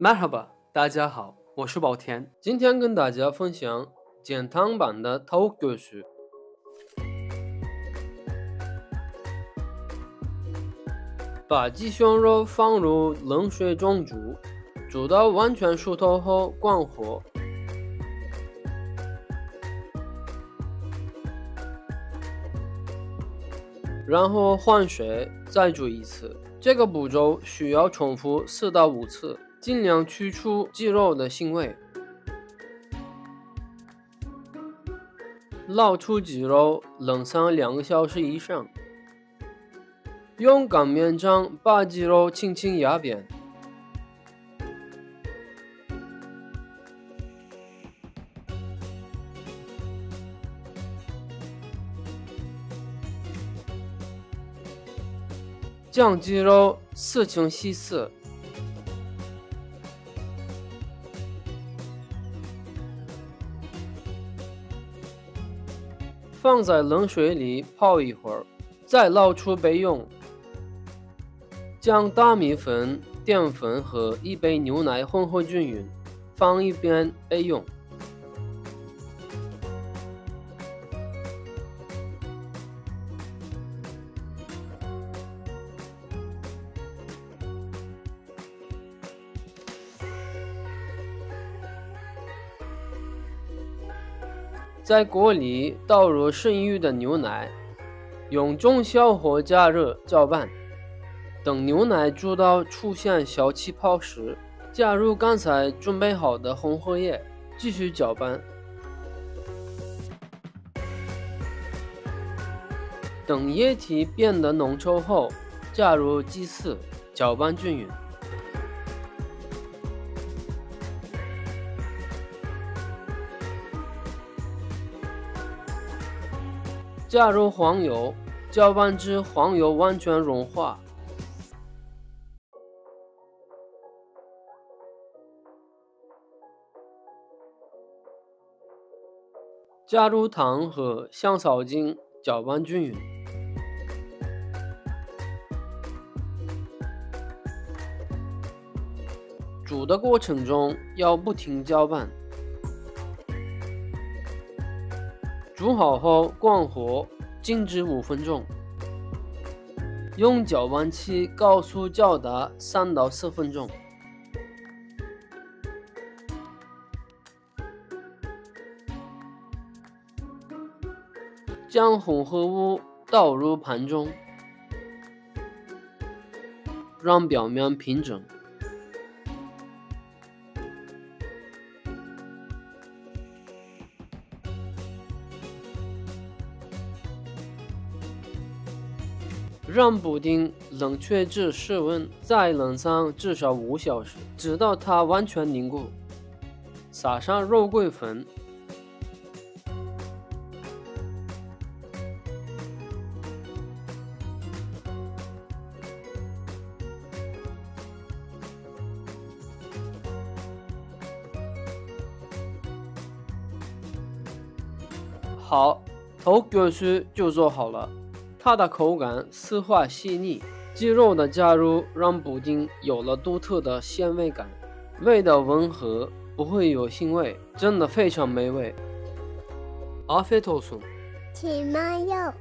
Merhaba，大家好，我是宝田，今天跟大家分享减糖版的tavuk göğsü。把鸡胸肉放入冷水中煮，煮到完全熟透后关火。然后换水，再煮一次。这个步骤需要重复4到5次，尽量去除鸡肉的腥味。捞出鸡肉，冷藏2个小时以上。用擀面杖把鸡肉轻轻压扁。将鸡肉撕成细丝，放在冷水里泡一会儿，再捞出备用。将大米粉、淀粉和1杯牛奶混合均匀，放一边备用。在锅里倒入剩余的牛奶，用中小火加热搅拌。等牛奶煮到出现小气泡时，加入刚才准备好的混合液，继续搅拌。等液体变得浓稠后，加入鸡丝，搅拌均匀。加入黄油，搅拌至黄油完全融化。加入糖和香草精，搅拌均匀。煮的过程中要不停搅拌。煮好后关火，静置5分钟。用搅拌器高速搅打3到4分钟。将混合物倒入盘中，让表面平整。让布丁冷却至室温，再冷藏至少5小时，直到它完全凝固。撒上肉桂粉。好，tavuk göğsü就做好了。它的口感丝滑细腻，鸡肉的加入让布丁有了独特的鲜味感，味道温和，不会有腥味，真的非常美味。Afiyet olsun。请慢用。